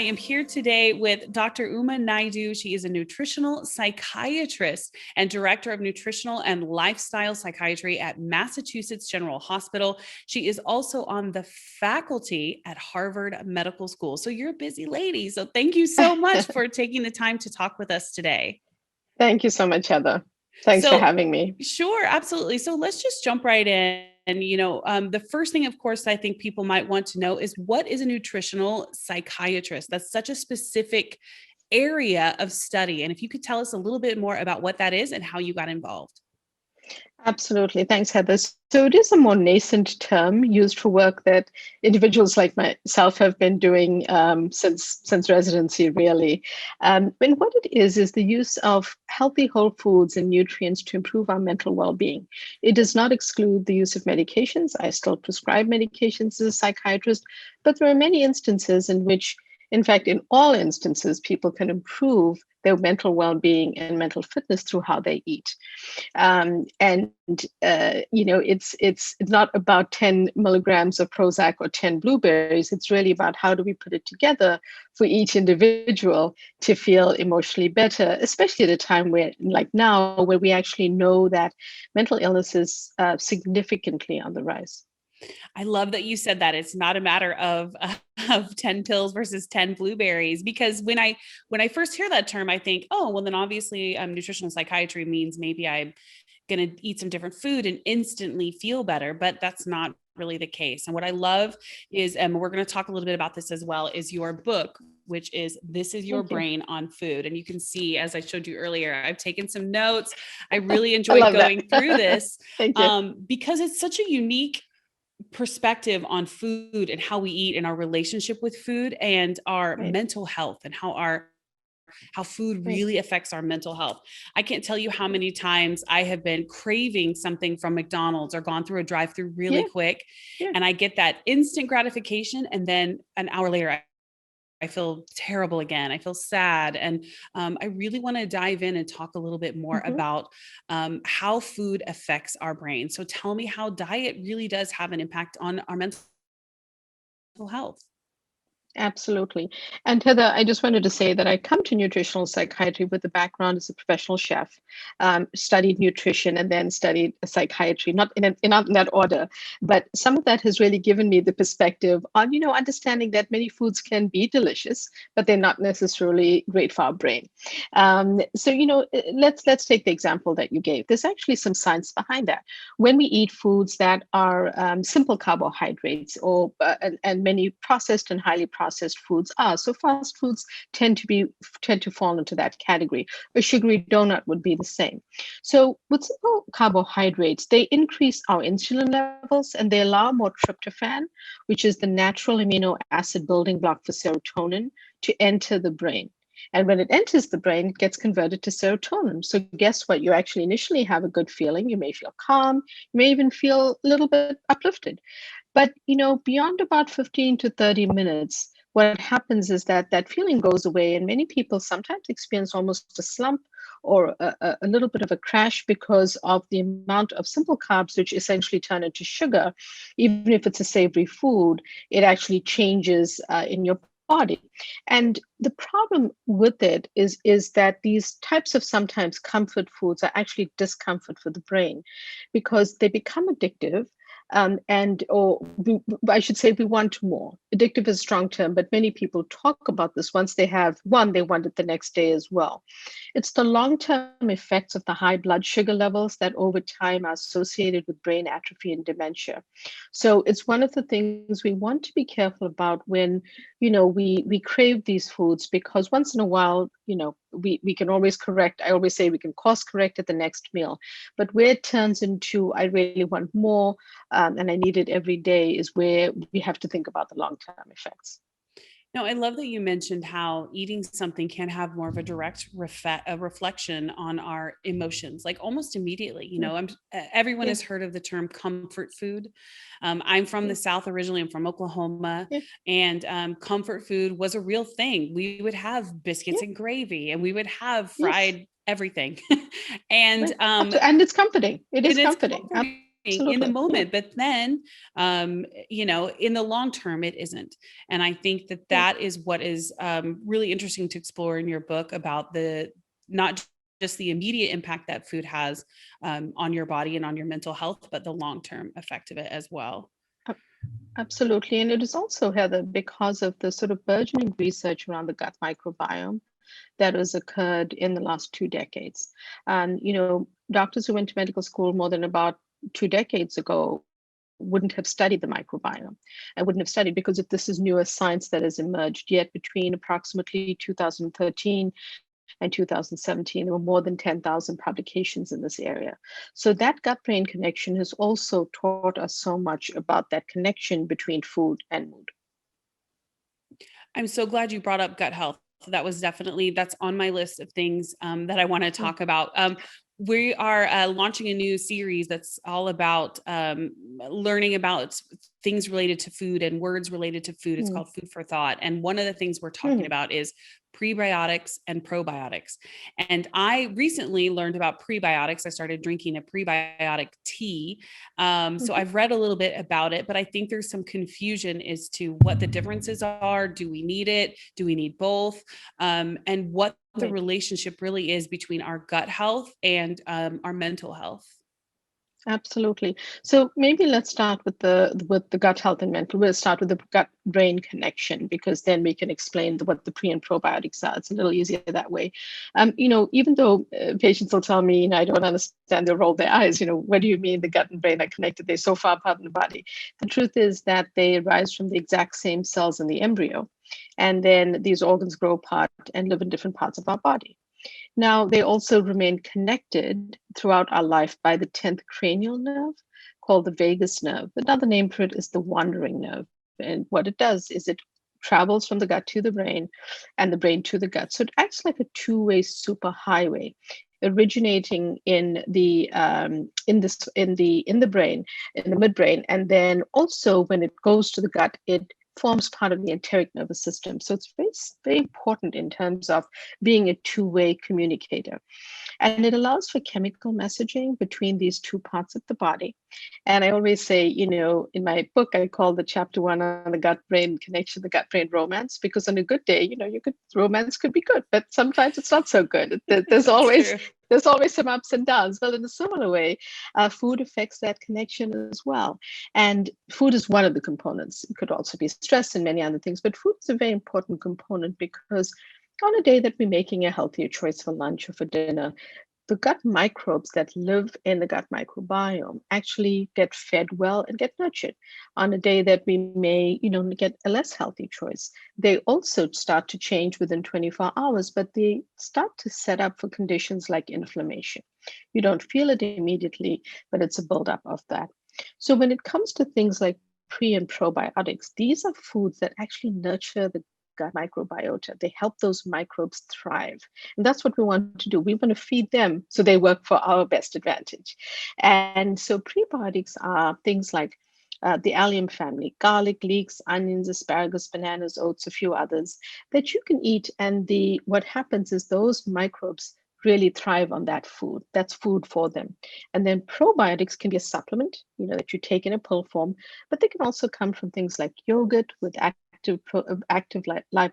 am here today with Dr. Uma Naidoo. She is a nutritional psychiatrist and director of nutritional and lifestyle psychiatry at Massachusetts General Hospital. She is also on the faculty at Harvard Medical School. So you're a busy lady. So thank you so much for taking the time to talk with us today. Thank you so much, Heather. Thanks for having me. Sure, absolutely. So let's just jump right in. And, the first thing, of course, I think people might want to know is what is a nutritional psychiatrist? That's such a specific area of study. And if you could tell us a little bit more about what that is and how you got involved. Absolutely. Thanks, Heather. So it is a more nascent term used for work that individuals like myself have been doing since residency, really. And what it is the use of healthy whole foods and nutrients to improve our mental well-being. It does not exclude the use of medications. I still prescribe medications as a psychiatrist, but there are many instances in which, in fact, in all instances, people can improve their mental well-being and mental fitness through how they eat. It's not about 10 milligrams of Prozac or 10 blueberries. It's really about how do we put it together for each individual to feel emotionally better, especially at a time where, like now, where we actually know that mental illness is significantly on the rise. I love that you said that. It's not a matter of 10 pills versus 10 blueberries, because when I first hear that term, I think, oh, well, then obviously nutritional psychiatry means maybe I'm going to eat some different food and instantly feel better, but that's not really the case. And what I love is, and we're going to talk a little bit about this as well, is your book, which is This Is Your Brain on Food. And you can see, as I showed you earlier, I've taken some notes. I really enjoyed going through this because it's such a unique perspective on food and how we eat and our relationship with food and our mental health and how food really affects our mental health. I can't tell you how many times I have been craving something from McDonald's or gone through a drive-through really quick. And I get that instant gratification. And then an hour later, I feel terrible again. I feel sad. And I really want to dive in and talk a little bit more about how food affects our brain. So tell me how diet really does have an impact on our mental health. Absolutely. And Heather, I just wanted to say that I come to nutritional psychiatry with a background as a professional chef, studied nutrition and then studied psychiatry, not in that order, but some of that has really given me the perspective on, understanding that many foods can be delicious, but they're not necessarily great for our brain. Let's take the example that you gave. There's actually some science behind that. When we eat foods that are simple carbohydrates and many processed and highly processed foods are. So fast foods tend to fall into that category. A sugary donut would be the same. So with simple carbohydrates, they increase our insulin levels and they allow more tryptophan, which is the natural amino acid building block for serotonin, to enter the brain. And when it enters the brain, it gets converted to serotonin. So guess what? You actually initially have a good feeling. You may feel calm. You may even feel a little bit uplifted. But, beyond about 15 to 30 minutes, what happens is that feeling goes away. And many people sometimes experience almost a slump or a little bit of a crash because of the amount of simple carbs, which essentially turn into sugar. Even if it's a savory food, it actually changes in your body. And the problem with it is that these types of sometimes comfort foods are actually discomfort for the brain because they become addictive. I should say we want more. Addictive is a strong term, but many people talk about this. Once they have one, they want it the next day as well. It's the long-term effects of the high blood sugar levels that over time are associated with brain atrophy and dementia. So it's one of the things we want to be careful about when, we crave these foods, because once in a while, we can always correct. I always say we can course correct at the next meal, but where it turns into, I really want more, and I need it every day, is where we have to think about the long-term effects. No, I love that you mentioned how eating something can have more of a direct reflection on our emotions, like almost immediately. Everyone has heard of the term comfort food. I'm from the South originally. I'm from Oklahoma, and comfort food was a real thing. We would have biscuits and gravy, and we would have fried everything. And it's comforting. It is comforting. in the Absolutely. Yeah. moment, but then, in the long term, it isn't. And I think that Yeah. that is what is really interesting to explore in your book about the not just the immediate impact that food has on your body and on your mental health, but the long term effect of it as well. Ab- Absolutely. And it is also, Heather, because of the sort of burgeoning research around the gut microbiome that has occurred in the last 2 decades. And, doctors who went to medical school more than about 2 decades ago wouldn't have studied the microbiome and wouldn't have studied because if this is newer science that has emerged yet between approximately 2013 and 2017, there were more than 10,000 publications in this area. So that gut-brain connection has also taught us so much about that connection between food and mood. I'm so glad you brought up gut health. That's on my list of things that I want to Mm, talk about. We are launching a new series that's all about learning about things related to food and words related to food. It's mm, called Food for Thought. And one of the things we're talking mm, about is prebiotics and probiotics. And I recently learned about prebiotics. I started drinking a prebiotic tea. So mhm. I've read a little bit about it, but I think there's some confusion as to what the differences are. Do we need it? Do we need both? And what the Right. relationship really is between our gut health and our mental health. Absolutely. So maybe let's start with the gut health and mental. We'll start with the gut brain connection because then we can explain what the pre and probiotics are. It's a little easier that way. Even though patients will tell me, I don't understand, they'll roll their eyes. What do you mean the gut and brain are connected? They're so far apart in the body. The truth is that they arise from the exact same cells in the embryo, and then these organs grow apart and live in different parts of our body. Now, they also remain connected throughout our life by the 10th cranial nerve called the vagus nerve. Another name for it is the wandering nerve. And what it does is it travels from the gut to the brain and the brain to the gut. So it acts like a two-way superhighway originating in the brain, in the midbrain, and then also when it goes to the gut, it forms part of the enteric nervous system. So it's very, very important in terms of being a two-way communicator. And it allows for chemical messaging between these two parts of the body. And I always say, in my book, I call the chapter one on the gut brain connection, the gut brain romance, because on a good day, romance could be good, but sometimes it's not so good. There's That's always true. there's always some ups and downs. Well, in a similar way, food affects that connection as well. And food is one of the components. It could also be stress and many other things, but food is a very important component because on a day that we're making a healthier choice for lunch or for dinner, the gut microbes that live in the gut microbiome actually get fed well and get nurtured. On a day that we may, get a less healthy choice, they also start to change within 24 hours, but they start to set up for conditions like inflammation. You don't feel it immediately, but it's a buildup of that. So when it comes to things like pre and probiotics, these are foods that actually nurture the gut microbiota. They help those microbes thrive. And that's what we want to do. We want to feed them so they work for our best advantage. And so prebiotics are things like the allium family, garlic, leeks, onions, asparagus, bananas, oats, a few others that you can eat. And what happens is those microbes really thrive on that food. That's food for them. And then probiotics can be a supplement, that you take in a pill form, but they can also come from things like yogurt with live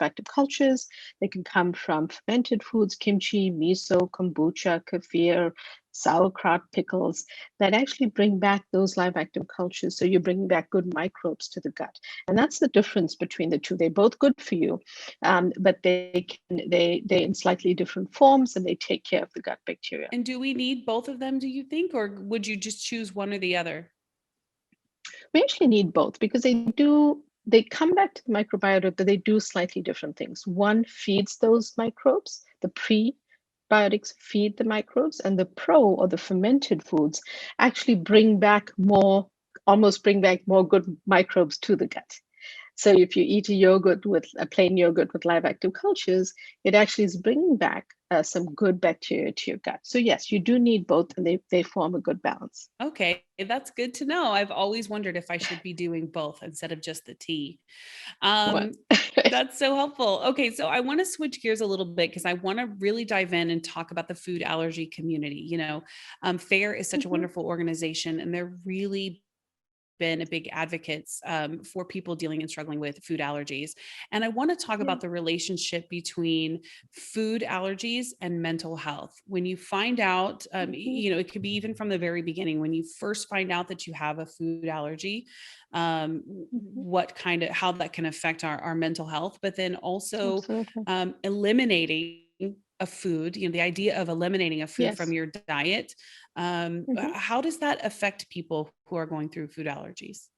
active cultures. They can come from fermented foods, kimchi, miso, kombucha, kefir, sauerkraut, pickles that actually bring back those live active cultures. So you're bringing back good microbes to the gut, and that's the difference between the two. They're both good for you, but they in slightly different forms, and they take care of the gut bacteria. And do we need both of them, do you think, or would you just choose one or the other? We actually need both because they come back to the microbiota, but they do slightly different things. One feeds those microbes, the prebiotics feed the microbes, and the pro or the fermented foods actually almost bring back more good microbes to the gut. So if you eat a yogurt with a plain yogurt with live active cultures, it actually is bringing back some good bacteria to your gut. So yes, you do need both, and they form a good balance. Okay, that's good to know. I've always wondered if I should be doing both instead of just the tea. Well, Um, that's so helpful. Okay, so I want to switch gears a little bit because I want to really dive in and talk about the food allergy community. FAIR is such a mhm, wonderful organization, and they're really been a big advocates for people dealing and struggling with food allergies. And I want to talk yeah. about the relationship between food allergies and mental health. When you find out, Mhm, it could be even from the very beginning, when you first find out that you have a food allergy, mhm, how that can affect our mental health, but then also absolutely. eliminating a food, the idea of eliminating a food from Yes. your diet. Mhm. How does that affect people who are going through food allergies?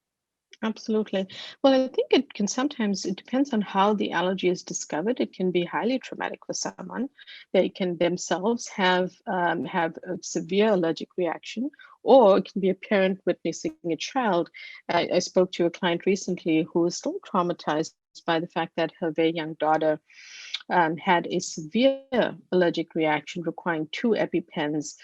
Absolutely. Well, I think it can sometimes, it depends on how the allergy is discovered. It can be highly traumatic for someone. They can themselves have a severe allergic reaction, or it can be a parent witnessing a child. I spoke to a client recently who is still traumatized by the fact that her very young daughter had a severe allergic reaction requiring two EpiPens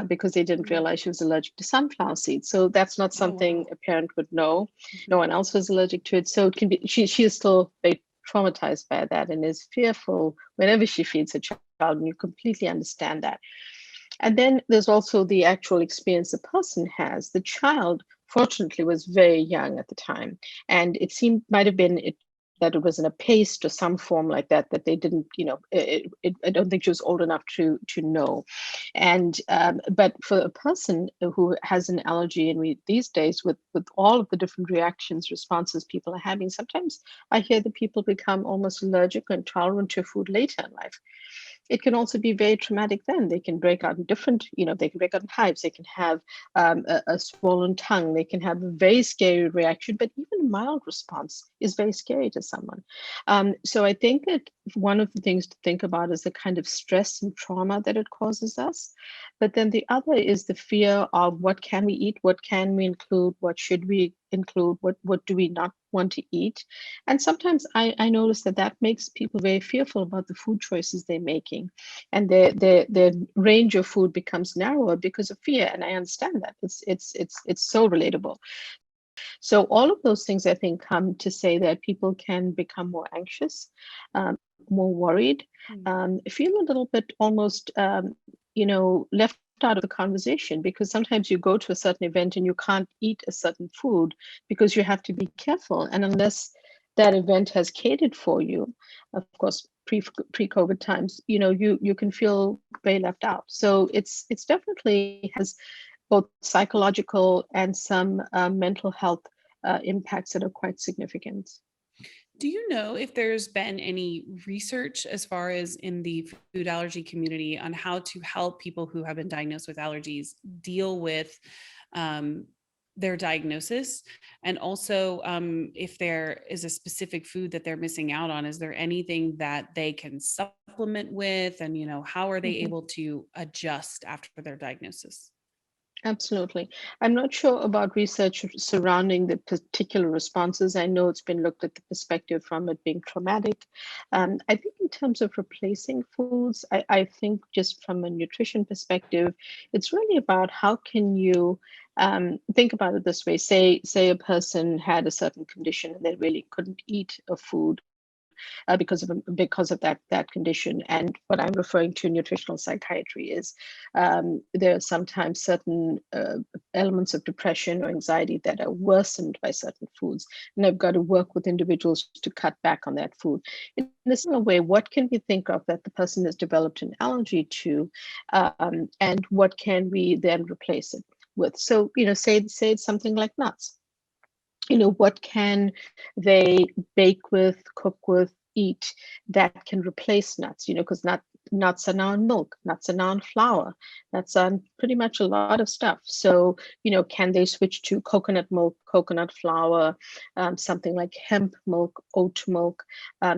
because they didn't Mm. realize she was allergic to sunflower seeds. So that's not Oh, something wow. a parent would know. No Mhm. one else was allergic to it. So it can be, she is still very traumatized by that and is fearful whenever she feeds her child. And you completely understand that. And then there's also the actual experience the person has. The child, fortunately, was very young at the time, and it seemed might have been that it was in a paste or some form like that that they didn't, I don't think she was old enough to know. And but for a person who has an allergy, and we these days with all of the different reactions, responses people are having, sometimes I hear that people become almost allergic or intolerant to food later in life. It can also be very traumatic then. They can break out in different, they can break out in hives. They can have a swollen tongue. They can have a very scary reaction, but even a mild response is very scary to someone. So I think that one of the things to think about is the kind of stress and trauma that it causes us. But then the other is the fear of what can we eat? What can we include? What should we include? What do we not want to eat? And sometimes I notice that that makes people very fearful about the food choices they're making. And their range of food becomes narrower because of fear. And I understand that. It's so relatable. So all of those things I think come to say that people can become more anxious, more worried, Mm. feel a little bit almost left out of the conversation, because sometimes you go to a certain event and you can't eat a certain food because you have to be careful. And unless that event has catered for you, of course, pre-COVID times, you can feel very left out. So it's definitely has both psychological and some mental health impacts that are quite significant. Do you know if there's been any research as far as in the food allergy community on how to help people who have been diagnosed with allergies deal with um, their diagnosis? And also, if there is a specific food that they're missing out on, is there anything that they can supplement with? And, how are they Mhm. able to adjust after their diagnosis? Absolutely. I'm not sure about research surrounding the particular responses. I know it's been looked at the perspective from it being traumatic. I think in terms of replacing foods, I think just from a nutrition perspective, it's really about how can you think about it this way. Say a person had a certain condition and they really couldn't eat a food because of that condition. And what I'm referring to in nutritional psychiatry is there are sometimes certain elements of depression or anxiety that are worsened by certain foods, and I've got to work with individuals to cut back on that food. In a similar way, what can we think of that the person has developed an allergy to, and what can we then replace it with? So, say it's something like nuts. What can they bake with, cook with, eat that can replace nuts? Because nuts are now in milk, nuts are now in flour, nuts are in pretty much a lot of stuff. So, can they switch to coconut milk, coconut flour, something like hemp milk, oat milk?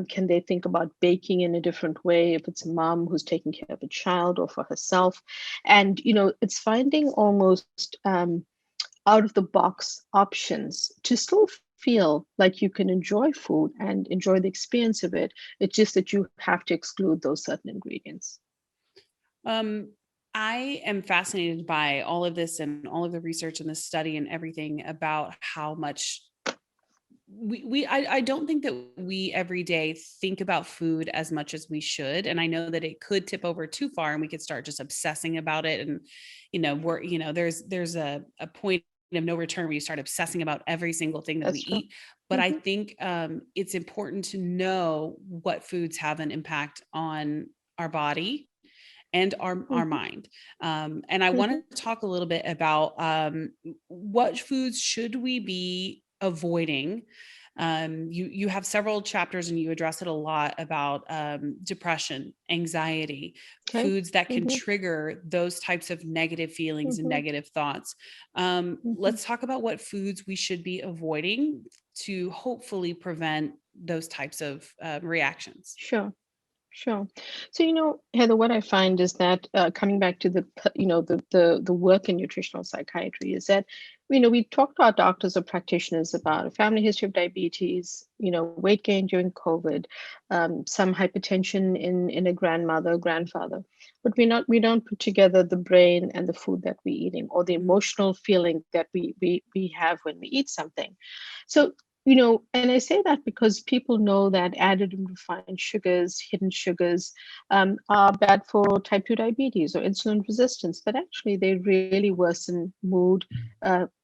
Can they think about baking in a different way if it's a mom who's taking care of a child or for herself? And, it's finding almost out of the box options to still feel like you can enjoy food and enjoy the experience of it. It's just that you have to exclude those certain ingredients. Um, I am fascinated by all of this and all of the research and the study and everything about how much I don't think that we every day think about food as much as we should. And I know that it could tip over too far and we could start just obsessing about it. And, there's a point of no return where you start obsessing about every single thing that we That's true. eat. But I Hmm. think it's important to know what foods have an impact on our body and our Hmm. mind. And I want Hmm. to talk a little bit about what foods should we be avoiding. You have several chapters and you address it a lot about depression, anxiety, Okay. foods that can Hmm. trigger those types of negative feelings and Hmm. negative thoughts. Hmm. Let's talk about what foods we should be avoiding to hopefully prevent those types of reactions. Sure. Sure. So, Heather, what I find is that coming back to the work in nutritional psychiatry is that, we talk to our doctors or practitioners about a family history of diabetes, weight gain during COVID, some hypertension in a grandmother, grandfather, but we don't put together the brain and the food that we're eating or the Mhm. emotional feeling that we have when we eat something. So, and I say that because people know that added and refined sugars, hidden sugars, are bad for type 2 diabetes or insulin resistance, but actually they really worsen mood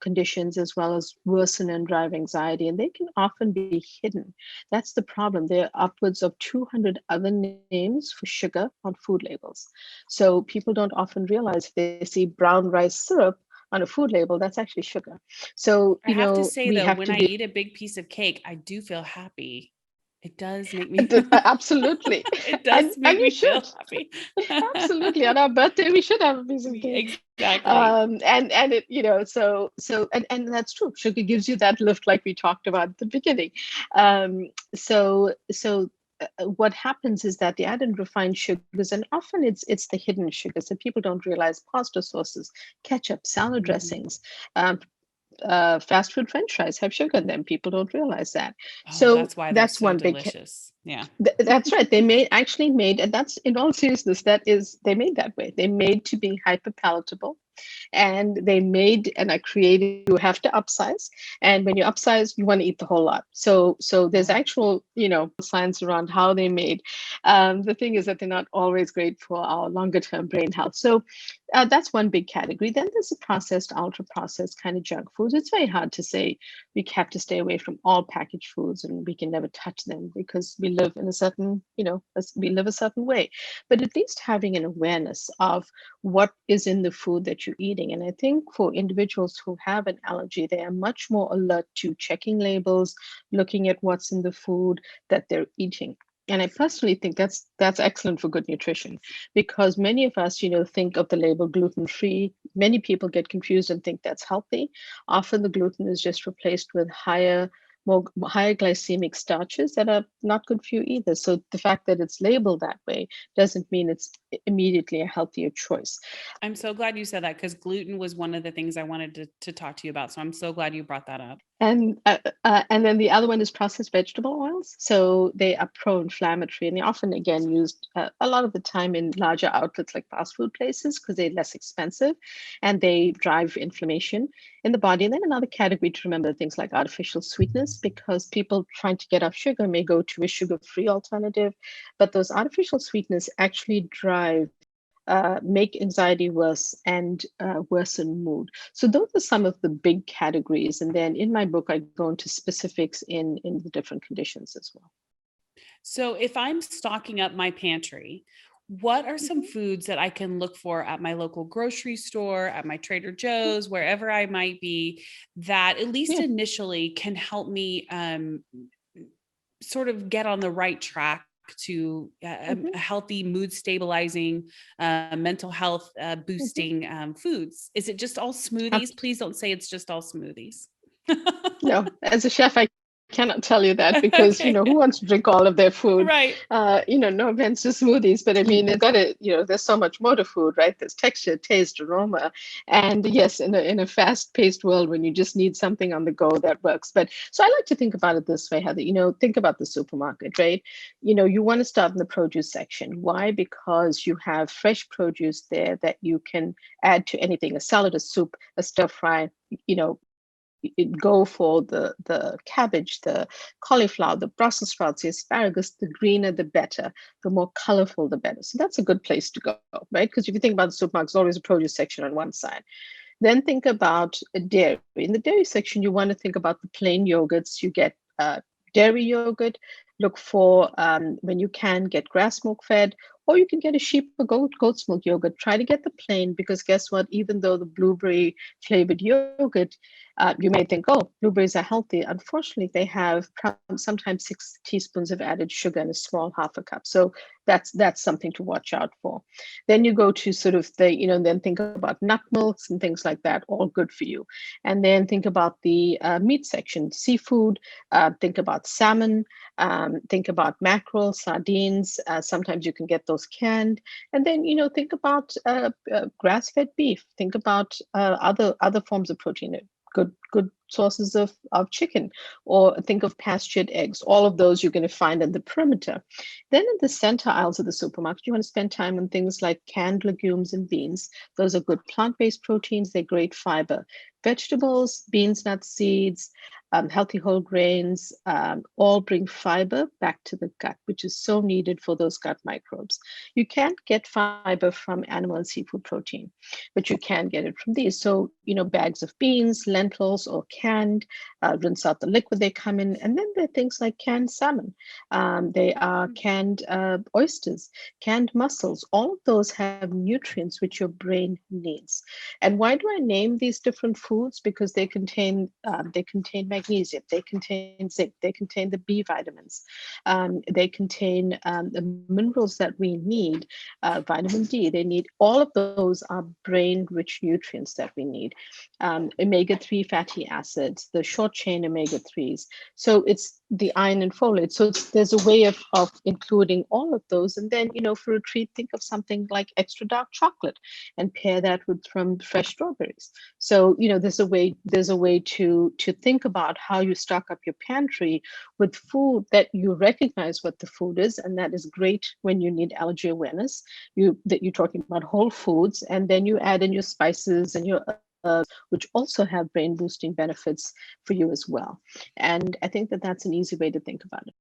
conditions as well as worsen and drive anxiety, and they can often be hidden. That's the problem. There are upwards of 200 other names for sugar on food labels. So people don't often realize if they see brown rice syrup on a food label, that's actually sugar. So, I have to say we though, have when to I be eat a big piece of cake, I do feel happy. It does make me absolutely, it does and make you me feel should. happy. Absolutely, on our birthday we should have a piece of cake. Exactly. And it, and that's true. Sugar gives you that lift, like we talked about at the beginning. What happens is that the added refined sugars, and often it's the hidden sugars that people don't realize: pasta sauces, ketchup, salad Mhm. dressings, um, fast food French fries have sugar in them. People don't realize that. Oh, So that's why they're that's so one big. delicious. Yeah. That's right. They made actually made, and that's in all seriousness, that is they made that way. They made to be hyper palatable, and they made and are created. You have to upsize, and when you upsize you want to eat the whole lot. So there's Yeah. actual science around how they made. The thing is that they're not always great for our longer term brain health. So that's one big category. Then there's the processed, ultra processed kind of junk foods. It's very hard to say we have to stay away from all packaged foods and we can never touch them because we live in a certain we live a certain way. But at least having an awareness of what is in the food that you're eating. And I think for individuals who have an allergy, they are much more alert to checking labels, looking at what's in the food that they're eating. And I personally think that's excellent for good nutrition, because many of us, think of the label gluten free. Many people get confused and think that's healthy. Often the gluten is just replaced with higher glycemic starches that are not good for you either. So the fact that it's labeled that way doesn't mean it's immediately a healthier choice. I'm so glad you said that because gluten was one of the things I wanted to talk to you about. So I'm so glad you brought that up. And then the other one is processed vegetable oils. So they are pro-inflammatory, and they often again used a lot of the time in larger outlets like fast food places because they're less expensive, and they drive inflammation in the body. And then another category to remember are things like artificial sweetness, because people trying to get off sugar may go to a sugar-free alternative, but those artificial sweetness actually make anxiety worse and worsen mood. So those are some of the big categories. And then in my book, I go into specifics in the different conditions as well. So if I'm stocking up my pantry, what are some Mhm. foods that I can look for at my local grocery store, at my Trader Joe's, wherever I might be, that at least Yeah. initially can help me sort of get on the right track to Mhm. a healthy mood stabilizing, mental health Mhm. boosting foods? Is it just all Ab- smoothies? Please don't say it's just all smoothies. No, as a chef, I cannot tell you that because, Okay. who wants to drink all of their food? Right. No offense to smoothies, but I mean, there's so much more to food, right? There's texture, taste, aroma. And yes, in a fast-paced world, when you just need something on the go, that works. But so I like to think about it this way, Heather. Think about the supermarket, right? You want to start in the produce section. Why? Because you have fresh produce there that you can add to anything, a salad, a soup, a stir fry, you know, go for the cabbage, the cauliflower, the Brussels sprouts, the asparagus. The greener, the better. The more colorful, the better. So that's a good place to go, right? Because if you think about the supermarket, there's always a produce section on one side. Then think about dairy. In the dairy section, you want to think about the plain yogurts. You get dairy yogurt. Look for, when you can, get grass milk fed, or you can get a sheep or goat's milk yogurt. Try to get the plain, because guess what? Even though the blueberry flavored yogurt, you may think, oh, blueberries are healthy. Unfortunately, they have sometimes 6 teaspoons of added sugar in a small half a cup. So that's something to watch out for. Then you go to sort of then think about nut milks and things like that, all good for you. And then think about the meat section, seafood, think about salmon, think about mackerel, sardines. Sometimes you can get those canned. And then, think about grass-fed beef. Think about other forms of protein. Good sources of chicken, or think of pastured eggs. All of those you're going to find in the perimeter. Then in the center aisles of the supermarket, you want to spend time on things like canned legumes and beans. Those are good plant-based proteins. They're great fiber. Vegetables, beans, nuts, seeds, healthy whole grains, all bring fiber back to the gut, which is so needed for those gut microbes. You can't get fiber from animal and seafood protein, but you can get it from these. So, bags of beans, lentils, or canned, rinse out the liquid they come in. And then there are things like canned salmon. They are canned oysters, canned mussels. All of those have nutrients which your brain needs. And why do I name these different foods? Because they contain magnesium, they contain zinc, they contain the B vitamins, they contain the minerals that we need, vitamin D. They need all of those are brain-rich nutrients that we need. Omega-3 fatty acids, the short-chain omega-3s. So it's the iron and folate. So there's a way of including all of those. And then, for a treat, think of something like extra dark chocolate and pair that with from fresh strawberries. So, there's a way to think about how you stock up your pantry with food that you recognize what the food is. And that is great when you need allergy awareness, that you're talking about whole foods, and then you add in your spices and your which also have brain boosting benefits for you as well. And I think that that's an easy way to think about it.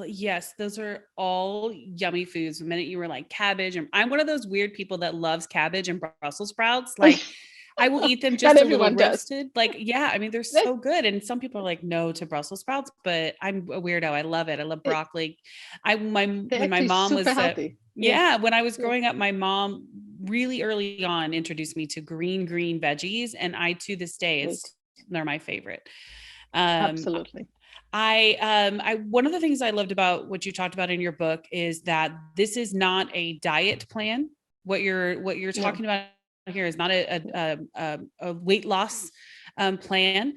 Yes, those are all yummy foods. The minute you were like cabbage, and I'm one of those weird people that loves cabbage and Brussels sprouts. Like, I will eat them just Not a little everyone does. roasted. Like, yeah, I mean, they're so good. And some people are like, no to Brussels sprouts, but I'm a weirdo. I love it. I love broccoli. When They're my actually mom super was, healthy. yeah, when I was Yeah. growing up, my mom really early on introduced me to green veggies. And to this day, they're my favorite. Absolutely. One of the things I loved about what you talked about in your book is that this is not a diet plan. What you're talking about here is not a weight loss plan.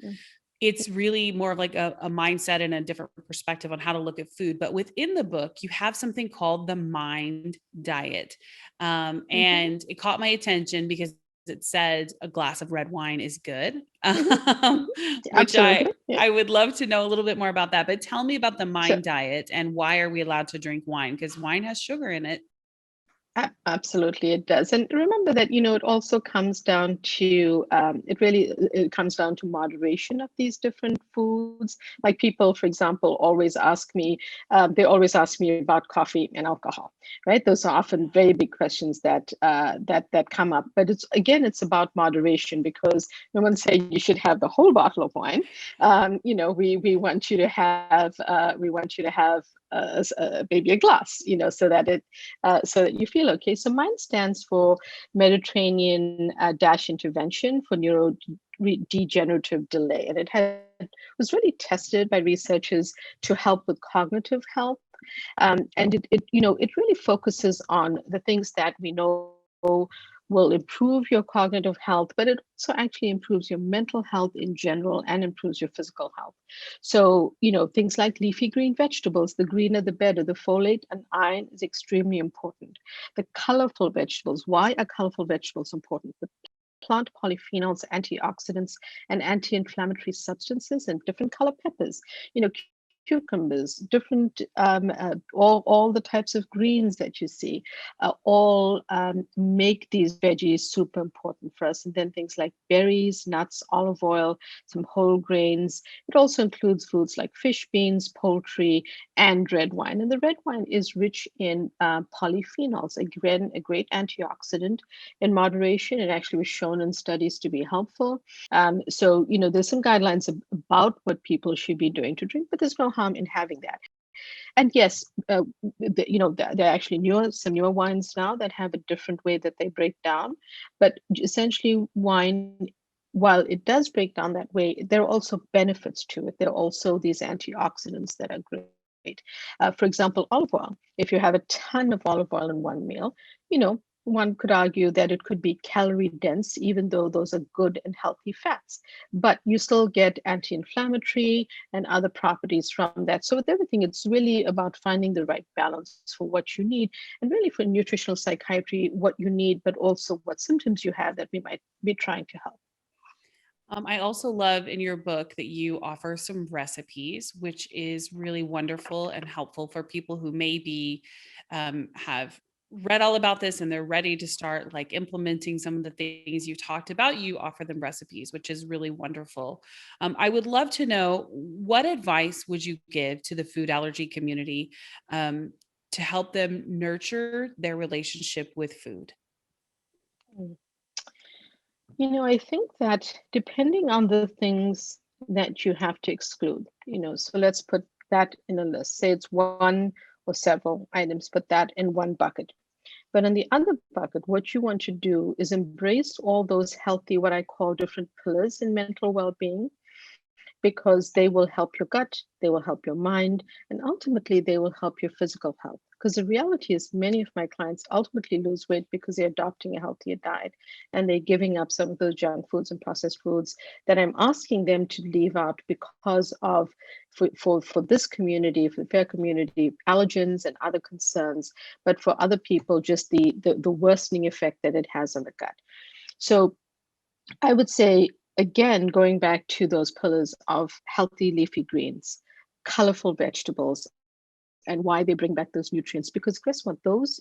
It's really more of like a mindset and a different perspective on how to look at food. But within the book, you have something called the mind diet. And it caught my attention because it said a glass of red wine is good, which I would love to know a little bit more about that. But tell me about the mind diet and why are we allowed to drink wine? Because wine has sugar in it. Absolutely, it does. And remember that, it also comes down to, it comes down to moderation of these different foods. Like people, for example, they always ask me about coffee and alcohol, right? Those are often very big questions that come up. But it's about moderation, because no one's saying you should have the whole bottle of wine. We want you to have, maybe a glass, so that you feel okay. So mine stands for Mediterranean Dash Intervention for Neurodegenerative Delay, and was really tested by researchers to help with cognitive health, and it really focuses on the things that we know will improve your cognitive health, but it also actually improves your mental health in general and improves your physical health. So, things like leafy green vegetables, the greener the better. The folate and iron is extremely important. The colorful vegetables, why are colorful vegetables important? The plant polyphenols, antioxidants, and anti-inflammatory substances, and different color peppers. You know, cucumbers, different all the types of greens that you see, all make these veggies super important for us. And then things like berries, nuts, olive oil, some whole grains. It also includes foods like fish, beans, poultry, and red wine. And the red wine is rich in polyphenols, again, a great antioxidant. In moderation, it actually was shown in studies to be helpful. So, there's some guidelines about what people should be doing to drink, but there's no harm in having that. And yes, there are actually some newer wines now that have a different way that they break down. But essentially, wine, while it does break down that way, there are also benefits to it. There are also these antioxidants that are great. For example, olive oil. If you have a ton of olive oil in one meal, one could argue that it could be calorie dense, even though those are good and healthy fats, but you still get anti-inflammatory and other properties from that. So with everything, it's really about finding the right balance for what you need, and really for nutritional psychiatry, what you need, but also what symptoms you have that we might be trying to help. I also love in your book that you offer some recipes, which is really wonderful and helpful for people who maybe have read all about this and they're ready to start like implementing some of the things you talked about. You offer them recipes, which is really wonderful. I would love to know, what advice would you give to the food allergy community to help them nurture their relationship with food? Mm. I think that depending on the things that you have to exclude, so let's put that in a list. Say it's one or several items, put that in one bucket. But in the other bucket, what you want to do is embrace all those healthy, what I call different pillars in mental well being, because they will help your gut, they will help your mind, and ultimately they will help your physical health. Because the reality is, many of my clients ultimately lose weight because they're adopting a healthier diet and they're giving up some of those junk foods and processed foods that I'm asking them to leave out because of, for this community, for the fair community, allergens and other concerns, but for other people, just the worsening effect that it has on the gut. So I would say, again, going back to those pillars of healthy leafy greens, colorful vegetables, and why they bring back those nutrients. Because guess what?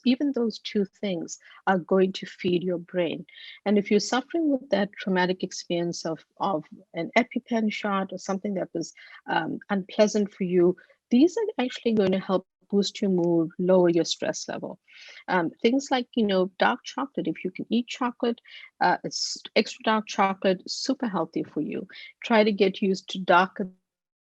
Even those two things are going to feed your brain. And if you're suffering with that traumatic experience of an EpiPen shot or something that was unpleasant for you, these are actually going to help boost your mood, lower your stress level. Things like, dark chocolate. If you can eat chocolate, it's extra dark chocolate, super healthy for you. Try to get used to darker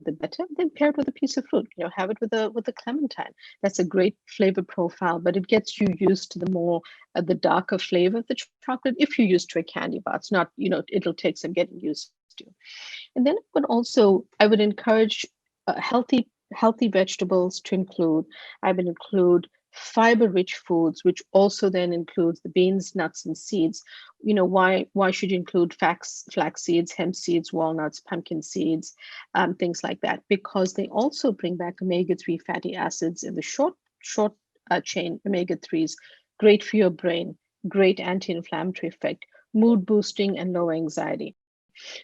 the better. Then pair it with a piece of fruit. Have it with a clementine. That's a great flavor profile, but it gets you used to the darker flavor of the chocolate. If you're used to a candy bar, it's not. It'll take some getting used to. And then I would encourage healthy vegetables to include. I would include fiber-rich foods, which also then includes the beans, nuts, and seeds. Why should you include flax seeds, hemp seeds, walnuts, pumpkin seeds, things like that? Because they also bring back omega-3 fatty acids in the short chain omega-3s, great for your brain, great anti-inflammatory effect, mood boosting, and low anxiety.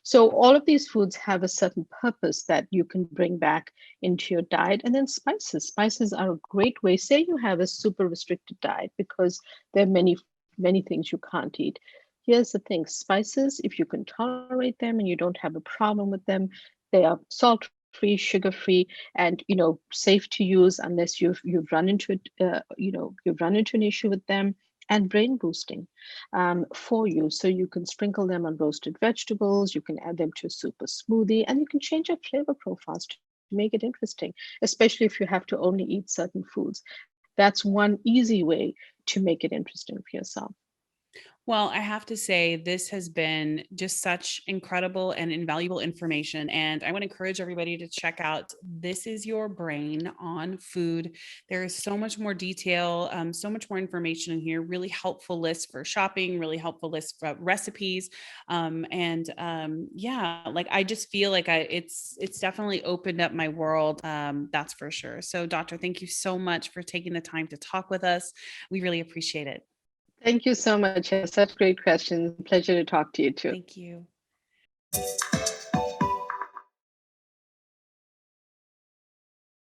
So all of these foods have a certain purpose that you can bring back into your diet. And then spices. Spices are a great way. Say you have a super restricted diet because there are many things you can't eat. Here's the thing: spices, if you can tolerate them and you don't have a problem with them, they are salt free, sugar free, and safe to use unless you've run into it. You've run into an issue with them. And brain boosting for you. So you can sprinkle them on roasted vegetables, you can add them to a super smoothie, and you can change your flavor profiles to make it interesting, especially if you have to only eat certain foods. That's one easy way to make it interesting for yourself. Well, I have to say, this has been just such incredible and invaluable information. And I want to encourage everybody to check out This Is Your Brain on food. There is so much more detail, so much more information in here, really helpful lists for shopping, really helpful lists for recipes. Yeah, like I just feel like it's definitely opened up my world. That's for sure. So, doctor, thank you so much for taking the time to talk with us. We really appreciate it. Thank you so much. Such great questions. Pleasure to talk to you too. Thank you.